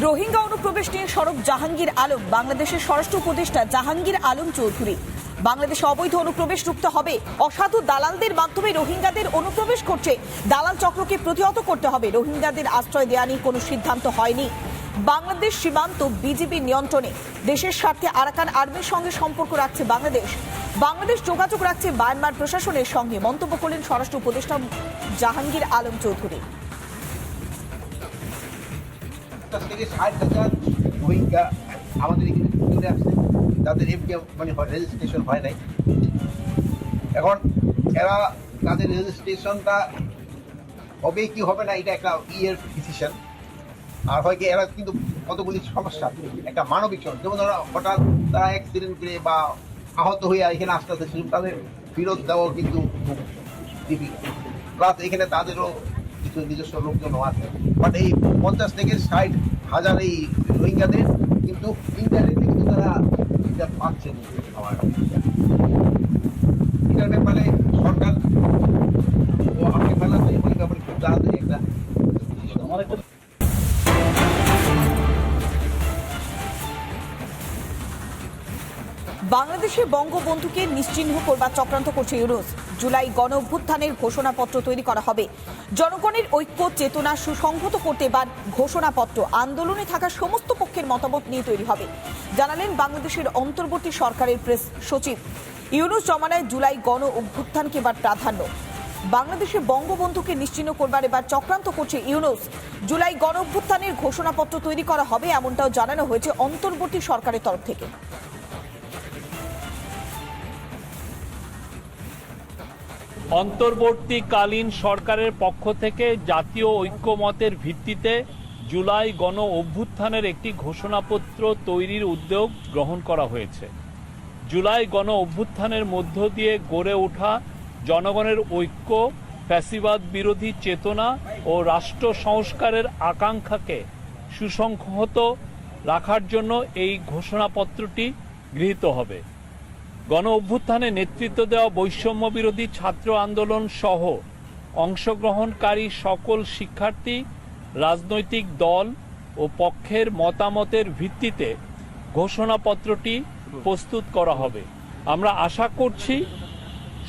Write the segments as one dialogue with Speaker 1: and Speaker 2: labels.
Speaker 1: রোহিঙ্গা অনুপ্রবেশ নিয়ে সরব জাহাঙ্গীর আলম। বাংলাদেশের স্বরাষ্ট্র উপদেষ্টা জাহাঙ্গীর আলম চৌধুরী। বাংলাদেশে অবৈধ অনুপ্রবেশ রুখতে হবে। অসাধু দালালদের মাধ্যমে রোহিঙ্গাদের অনুপ্রবেশ করছে, দালাল চক্রকে প্রতিহত করতে হবে। রোহিঙ্গাদের আশ্রয় দেয়া নিয়ে কোনো সিদ্ধান্ত হয়নি। বাংলাদেশ সীমান্ত বিজিবি নিয়ন্ত্রণে। দেশের স্বার্থে আরাকান আর্মির সঙ্গে সম্পর্ক রাখছে বাংলাদেশ। বাংলাদেশ যোগাযোগ রাখছে মায়ানমার প্রশাসনের সঙ্গে, মন্তব্য করলেন স্বরাষ্ট্র উপদেষ্টা জাহাঙ্গীর আলম চৌধুরী।
Speaker 2: থেকে ৬০,০০০ রোহিঙ্গা আমাদের এখানে চলে আসছে, তাদের এফডিএম মানে রেজিস্ট্রেশন হয় নাই। এখন এরা তাদের রেজিস্ট্রেশনটা হবে কি হবে না এটা একটা ইয়ের ডিসিশন। আর হয় কি এরা কিন্তু কতগুলি সমস্যা, একটা মানবিক সমস্যা, যেমন ধরো হঠাৎ তারা অ্যাক্সিডেন্ট করে বা আহত হয়ে এখানে আসতে আসতে তাদের ফেরত দেওয়াও কিন্তু খুব ডিফিকাল্ট। প্লাস এখানে তাদেরও কিছু নিজস্ব লোকজনও আছে। বাট এই ৫০ থেকে ৬০,০০০ এই রোহিঙ্গাদের কিন্তু ইন্টারনেটে কিন্তু তারা এটা পাচ্ছেন। আমার এটার ব্যাপারে সরকার ও আপনি ফেলাতে এই ব্যাপারে খুব তাড়াতাড়ি একটা
Speaker 1: বাংলাদেশে বঙ্গবন্ধুকে নিশ্চিহ্ন করবার চক্রান্ত করছে ইউনূস। জুলাই গণ অভ্যুত্থানের ঘোষণাপত্র তৈরি করা হবে। জনগণের ঐক্য চেতনা সুসংহত করতে এবার ঘোষণাপত্র আন্দোলনে থাকা সমস্ত পক্ষের মতামত নিয়ে তৈরি হবে, জানালেন বাংলাদেশের অন্তর্বর্তী সরকারের প্রেস সচিব। ইউনূস জমানায় জুলাই গণ অভ্যুত্থানকে এবার প্রাধান্য। বাংলাদেশে বঙ্গবন্ধুকে নিশ্চিহ্ন করবার এবার চক্রান্ত করছে ইউনূস। জুলাই গণ অভ্যুত্থানের ঘোষণাপত্র তৈরি করা হবে এমনটাও জানানো হয়েছে অন্তর্বর্তী সরকারের তরফ থেকে।
Speaker 3: অন্তর্বর্তীকালীন সরকারের পক্ষ থেকে জাতীয় ঐক্যমতের ভিত্তিতে জুলাই গণ অভ্যুত্থানের একটি ঘোষণাপত্র তৈরির উদ্যোগ গ্রহণ করা হয়েছে। জুলাই গণ অভ্যুত্থানের মধ্য দিয়ে গড়ে ওঠা জনগণের ঐক্য, ফ্যাসিবাদ বিরোধী চেতনা ও রাষ্ট্র সংস্কারের আকাঙ্ক্ষাকে সুসংহত রাখার জন্য এই ঘোষণাপত্রটি গৃহীত হবে। গণ অভ্যুত্থানে নেতৃত্ব দেওয়া বৈষম্য বিরোধী ছাত্র আন্দোলন সহ অংশগ্রহণকারী সকল শিক্ষার্থী, রাজনৈতিক দল ও পক্ষের মতামতের ভিত্তিতে ঘোষণাপত্রটি প্রস্তুত করা হবে। আমরা আশা করছি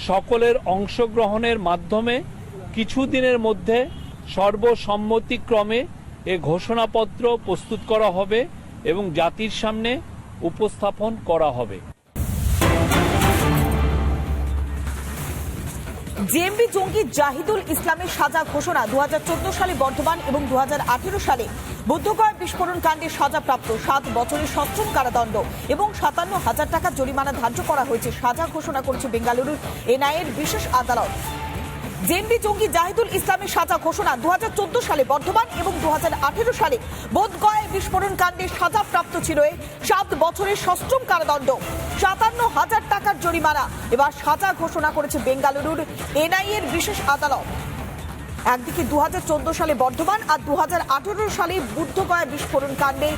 Speaker 3: সকলের অংশগ্রহণের মাধ্যমে কিছুদিনের মধ্যে সর্বসম্মতিক্রমে এ ঘোষণাপত্র প্রস্তুত করা হবে এবং জাতির সামনে উপস্থাপন করা হবে।
Speaker 1: জেএমবি জঙ্গি জাহিদুল ইসলামের সাজা ঘোষণা। ২০১৪ সালে বর্ধমান এবং ২০১৮ সালে বুদ্ধগয়া বিস্ফোরণ কাণ্ডে সাজাপ্রাপ্ত ৭ বছরের সশ্রম কারাদণ্ড এবং ৫৭,০০০ টাকা জরিমানা ধার্য করা হয়েছে। সাজা ঘোষণা করেছে বেঙ্গালুরুর এনআইএর বিশেষ আদালত। জেএমবি জঙ্গি জাহিদুল ইসলামের সাজা ঘোষণা। ২০১৪ সালে বর্ধমান এবং ২০১৮ সালে বোধগয়ায় বিস্ফোরণ কাণ্ডে সাজাপ্রাপ্ত ছিল ৭ বছরের সশ্রম কারাদণ্ড, ৫৭,০০০ টাকার জরিমানা। এবার সাজা ঘোষণা করেছে বেঙ্গালুরুর এনআইএর বিশেষ আদালত। একদিকে ২০১৪ সালে বর্ধমান আর ২০১৮ সালে বুদ্ধগয়া বিস্ফোরণ কাণ্ডে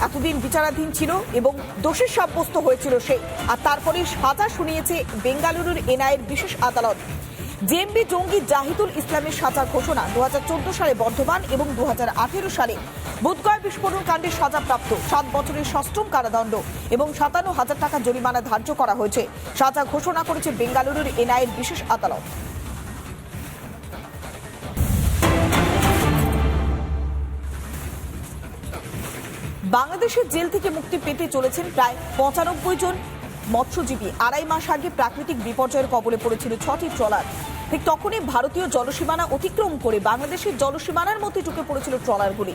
Speaker 1: এতদিন বিচারাধীন ছিল এবং দোষী সাব্যস্ত হয়েছিল সে, আর তারপরে সাজা শুনিয়েছে বেঙ্গালুরুর এনআইএর বিশেষ আদালত। জেএমবি জঙ্গি জাহিদুল ইসলামের সাজা ঘোষণা। ২০১৪ সালে বর্ধমান এবং ২০১৮ সালে বুধগয়া বিস্ফোরণ কাণ্ডে সাজাপ্রাপ্ত ৭ বছরের সশ্রম কারাদণ্ড এবং ৫৭,০০০ টাকা জরিমানা ধার্য করা হয়েছে। সাজা ঘোষণা করেছে বেঙ্গালুরুর এনআইএর বিশেষ আদালত। বাংলাদেশের জেল থেকে মুক্তি পেতে চলেছেন প্রায় ৯৫ জন মৎস্যজীবী। ২.৫ মাস আগে প্রাকৃতিক বিপর্যয়ের কবলে পড়েছিল ৬টি ট্রলার। ঠিক তখনই ভারতীয় জলসীমানা অতিক্রম করে বাংলাদেশের জলসীমানার মধ্যে ঢুকে পড়েছিল ট্রলারগুলি।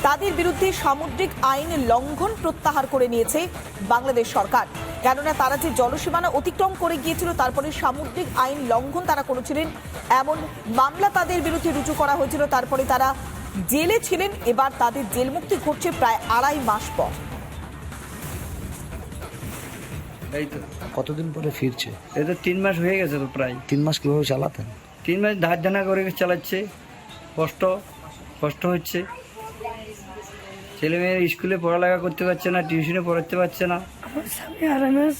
Speaker 1: তাদের বিরুদ্ধে সামুদ্রিক আইন লঙ্ঘন প্রত্যাহার করে নিয়েছে বাংলাদেশ সরকার, কেননা তারা যে জলসীমানা অতিক্রম করে গিয়েছিল তারপরে সামুদ্রিক আইন লঙ্ঘন তারা করেছিলেন, এমন মামলা তাদের বিরুদ্ধে রুজু করা হয়েছিল। তারপরে তারা জেলে ছিলেন। এবার তাদের জেল মুক্তি ঘটছে প্রায় ২.৫ মাস পর।
Speaker 4: কতদিন পরে ফিরছে?
Speaker 5: এটা ৩ মাস হয়ে গেছে তো প্রায়।
Speaker 4: ৩ মাস কিভাবে চালাতেন?
Speaker 5: ৩ মাস ধার জানা করে চালাচ্ছে, কষ্ট হচ্ছে। ছেলেমেয়ের স্কুলে পড়ালেখা করতে পারছে না, টিউশনে পড়াতে পারছে না।
Speaker 6: আমার স্বামী RMS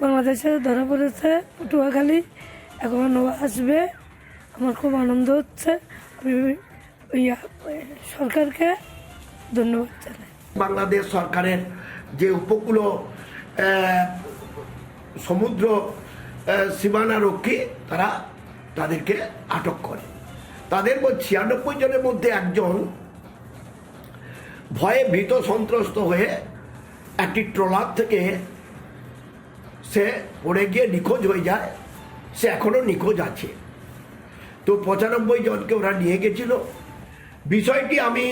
Speaker 6: বাংলাদেশে ধরা পড়েছে পটুয়াখালী, এখন আসবে। আমার খুব আনন্দ হচ্ছে। আমি সরকারকে ধন্যবাদ জানাই।
Speaker 4: বাংলাদেশ সরকারের যে উপকূল সমুদ্র সীমানা রক্ষী তারা তাদেরকে আটক করে। তাদের 96 জনের মধ্যে একজন ভয়ে ভীত সন্ত্রস্ত হয়ে একটি ট্রলার থেকে সে পড়ে গিয়ে নিখোঁজ হয়ে যায়। সে এখনও নিখোঁজ আছে। তো 95 জনকে ওরা নিয়ে গেছিল। বিষয়টি আমি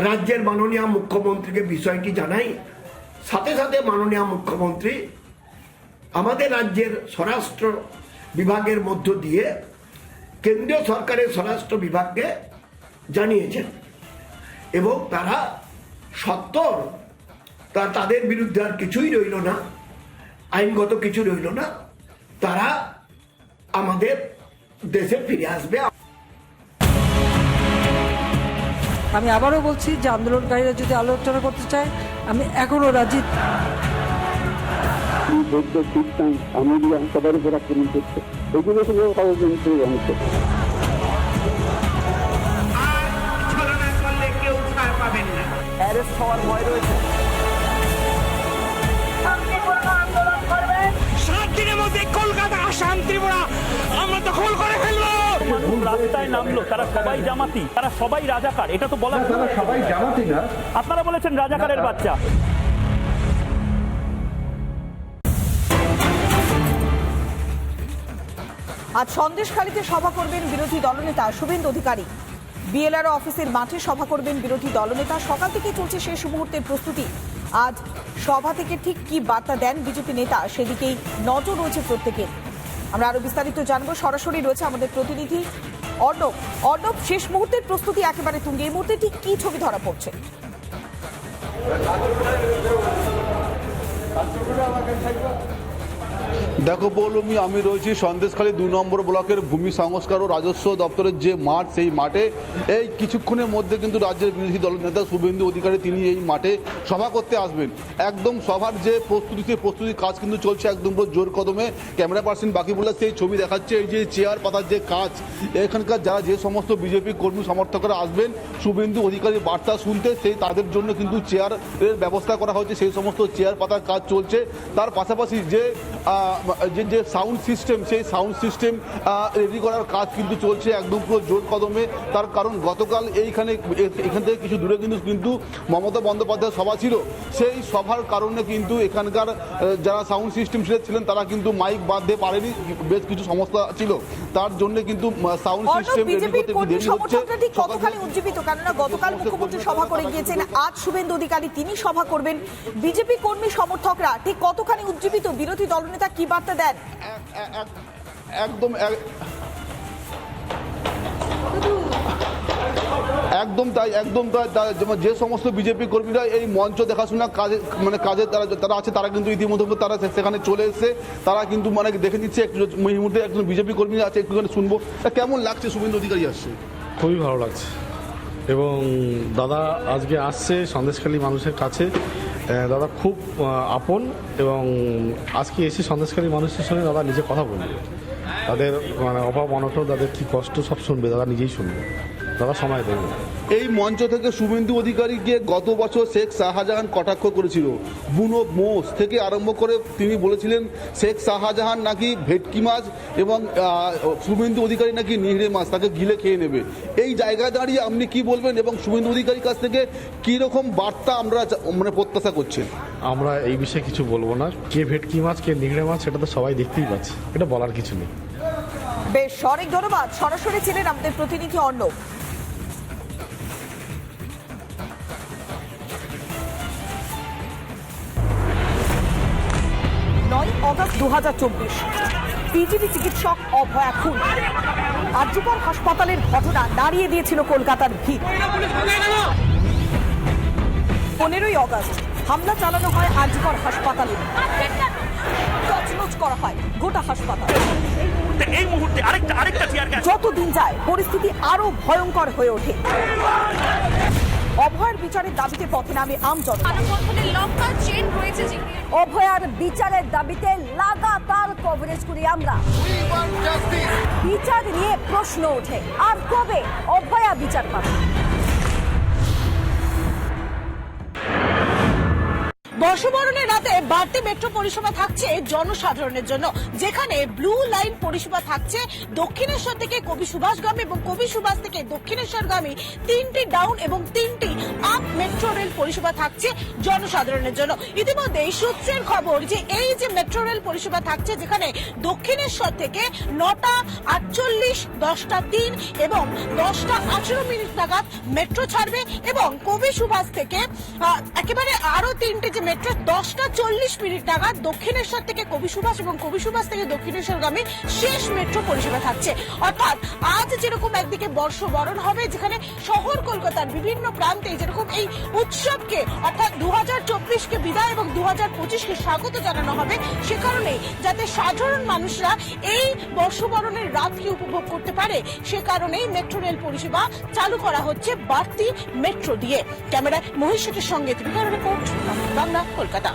Speaker 4: রাজ্যের মাননীয় মুখ্যমন্ত্রীকে বিষয়টি জানাই। সাথে সাথে মাননীয় মুখ্যমন্ত্রী আমাদের রাজ্যের স্বরাষ্ট্র বিভাগের মধ্য দিয়ে কেন্দ্রীয় সরকারের স্বরাষ্ট্র বিভাগকে জানিয়েছেন এবং তারা সত্তর তাদের বিরুদ্ধে আর কিছুই রইল না, আইনগত কিছু রইল না, তারা আমাদের দেশে ফিরে আসবে।
Speaker 7: আমি আবারও বলছি যে আন্দোলনকারীরা যদি আলোচনা করতে চায় আমি এখনও রাজি।
Speaker 8: বৌদ্ধ খ্রিস্টান আমেরিকা সবার উপর আক্রমণ করছে, এগুলো থেকে ষড়যন্ত্রের অংশ।
Speaker 2: অ্যারেস্ট হওয়ার ভয় রয়েছে।
Speaker 9: 7 দিনের মধ্যে কলকাতা আসাম ত্রিপুরা আমরা দখল করে ফেলবো।
Speaker 3: রাস্তায় নামলো, তারা সবাই জামাতি, তারা সবাই রাজাকার, এটা তো বলা
Speaker 2: সবাই জামাতি না,
Speaker 3: আপনারা বলেছেন রাজাকারের বাচ্চা।
Speaker 1: আজ সন্দেশখালীতে সভা করবেন বিরোধী দলনেতা শুভেন্দু অধিকারী। বিএলআরও অফিসের মাঠে সভা করবেন বিরোধী দলনেতা। সকাল থেকে চলছে শেষ মুহূর্তের প্রস্তুতি। আজ সভা থেকে ঠিক কি বার্তা দেন বিজেপি নেতা সেদিকেই নজর রয়েছে প্রত্যেকের। আমরা আরো বিস্তারিত জানবো, সরাসরি রয়েছে আমাদের প্রতিনিধি অর্ণব। অর্ণব, শেষ মুহূর্তের প্রস্তুতি একেবারে তুঙ্গে, এই মুহূর্তে ঠিক কি ছবি ধরা পড়ছে?
Speaker 10: দেখো পৌলমী, আমি রয়েছি সন্দেশখালী 2 নম্বর ব্লকের ভূমি সংস্কার ও রাজস্ব দপ্তরের যে মাঠ, সেই মাঠে এই কিছুক্ষণের মধ্যে কিন্তু রাজ্যের বিরোধী দলনেতা শুভেন্দু অধিকারী তিনি এই মাঠে সভা করতে আসবেন। একদম সভার যে প্রস্তুতি, সেই প্রস্তুতির কাজ কিন্তু চলছে একদম পুরো জোর কদমে। ক্যামেরা পার্সন বাকিবুল্লাহ সেই ছবি দেখাচ্ছে, এই যে চেয়ার পাতার যে কাজ, এখানকার যারা যে সমস্ত বিজেপি কর্মী সমর্থকরা আসবেন শুভেন্দু অধিকারীর বার্তা শুনতে, সেই তাদের জন্য কিন্তু চেয়ারের ব্যবস্থা করা হয়েছে, সেই সমস্ত চেয়ার পাতার কাজ চলছে। তার পাশাপাশি যে সাউন্ড সিস্টেম, সেই সাউন্ড সিস্টেম রেডি করার কাজ কিন্তু চলছে একদম পুরো জোর কদমে। তার কারণ গতকাল এখান থেকে কিছু দূরে কিন্তু মমতা বন্দ্যোপাধ্যায়ের সভা ছিল। সেই সভার কারণে কিন্তু এখানকার যারা সাউন্ড সিস্টেম ছিলেন তারা কিন্তু মাইক বাঁধতে পারেনি, বেশ কিছু সমস্যা ছিল। তার জন্য কিন্তু সাউন্ড সিস্টেম রেডি করতে একটু দেরি হচ্ছে।
Speaker 1: কতখানি উজ্জীবিত, কেননা গতকাল মুখ্যমন্ত্রী সভা করে গিয়েছেন, আজ শুভেন্দু অধিকারী তিনি সভা করবেন। বিজেপি কর্মী সমর্থকরা ঠিক কতখানি উজ্জীবিত, বিরোধী দলনেতা কি বার্তা দেন?
Speaker 10: একদম তাই। যে সমস্ত বিজেপি কর্মীরা এই মঞ্চ দেখাশোনা কাজে তারা আছে, তারা কিন্তু ইতিমধ্যে তারা সেখানে চলে এসেছে। তারা কিন্তু দেখে নিচ্ছে। এই মুহূর্তে একজন বিজেপি কর্মী আছে, একটুখানি শুনবো। কেমন লাগছে শুভেন্দু অধিকারী আসছে?
Speaker 11: খুবই ভালো লাগছে এবং দাদা আজকে আসছে সন্দেশখালী মানুষের কাছে। দাদা খুব আপন এবং আজকে এসে সন্দেশখালী মানুষের সঙ্গে দাদা নিজে কথা বলবে। তাদের অভাব অনটন, তাদের কী কষ্ট সব শুনবে, দাদা নিজেই শুনবে, দাদা সময় দেবে।
Speaker 10: এই মঞ্চ থেকে শুভেন্দু অধিকারীকে গত বছর শেখ শাহজাহান কটাক্ষ করেছিল। বুনো মোষ থেকে আরম্ভ করে তিনি বলেছিলেন শেখ শাহজাহান নাকি ভেটকি মাছ এবং শুভেন্দু অধিকারী নাকি নিহড়ে মাছ, তাকে গিলে খেয়ে নেবে। এই জায়গায় দাঁড়িয়ে আপনি কি বলবেন এবং শুভেন্দু অধিকারীর কাছ থেকে কীরকম বার্তা আমরা প্রত্যাশা করছেন?
Speaker 11: আমরা এই বিষয়ে কিছু বলবো না। কে ভেটকি মাছ, কে নিহড়ে মাছ, সেটা তো সবাই দেখতেই পাচ্ছে, এটা বলার কিছু নেই।
Speaker 1: বেশ, অনেক ধন্যবাদ। সরাসরি ছিলেন আমাদের প্রতিনিধি অর্ণব। 9 অগস্ট 2024 পিজিটি চিকিৎসক অভয়া খুন। আরজিকর হাসপাতালের ঘটনা নাড়িয়ে দিয়েছিল কলকাতার ভিড়। 15ই অগস্ট হামলা চালানো হয় আরজিকর হাসপাতালে, তছনছ করা হয় গোটা হাসপাতাল।
Speaker 9: এই মুহূর্তে আরেকটা
Speaker 1: যত দিন যায় পরিস্থিতি আরো ভয়ঙ্কর হয়ে ওঠে। অভয়ার বিচারের দাবিতে পথে নামে আমজনতা।
Speaker 12: অভয়ার বিচারের দাবিতে লাগাতার কভারেজ করি আমরা। বিচার নিয়ে প্রশ্ন ওঠে, আর কবে অভয়া বিচার পাবে?
Speaker 1: বর্ষবরণের রাতে বাড়তি মেট্রো পরিষেবা থাকছে জনসাধারণের জন্য, যেখানে ব্লু লাইন পরিষেবা থাকছে দক্ষিণেশ্বর থেকে কবি সুভাষগামী এবং কবি সুভাষ থেকে দক্ষিণেশ্বরগামী 3টি ডাউন এবং 3টি আপ মেট্রো রেল পরিষেবা থাকছে জনসাধারণের জন্য। ইতিমধ্যে এই সূত্রের খবর যে এই যে মেট্রো রেল পরিষেবা থাকছে, যেখানে দক্ষিণেশ্বর থেকে 9টা 48, 10টা 3 এবং 10টা 18 মিনিট নাগাদ মেট্রো ছাড়বে এবং কবি সুভাষ থেকে একেবারে আরো 3টে যে মেট্রো 10টা 40 মিনিট নাগাদ দক্ষিণেশ্বর থেকে কবি সুভাষ এবং কবি সুভাষ থেকে দক্ষিণেশ্বরগামী শেষ মেট্রো পরিষেবা থাকছে। অর্থাৎ আজ যেরকম একদিকে বর্ষবরণ হবে, যেখানে শহর কলকাতার বিভিন্ন প্রান্তে যেরকম এই উৎসবকে অর্থাৎ 2024কে বিদায় এবং 2025কে স্বাগত জানানো হবে, সে কারণে যাতে সাধারণ মানুষরা এই বর্ষবরণের রাতকে উপভোগ করতে পারে, সে কারণেই মেট্রো রেল পরিষেবা চালু করা হচ্ছে বাড়তি মেট্রো দিয়ে। ক্যামেরায় মহিষ শেঠের সঙ্গে রিপোর্ট, বাংলা, কলকাতা।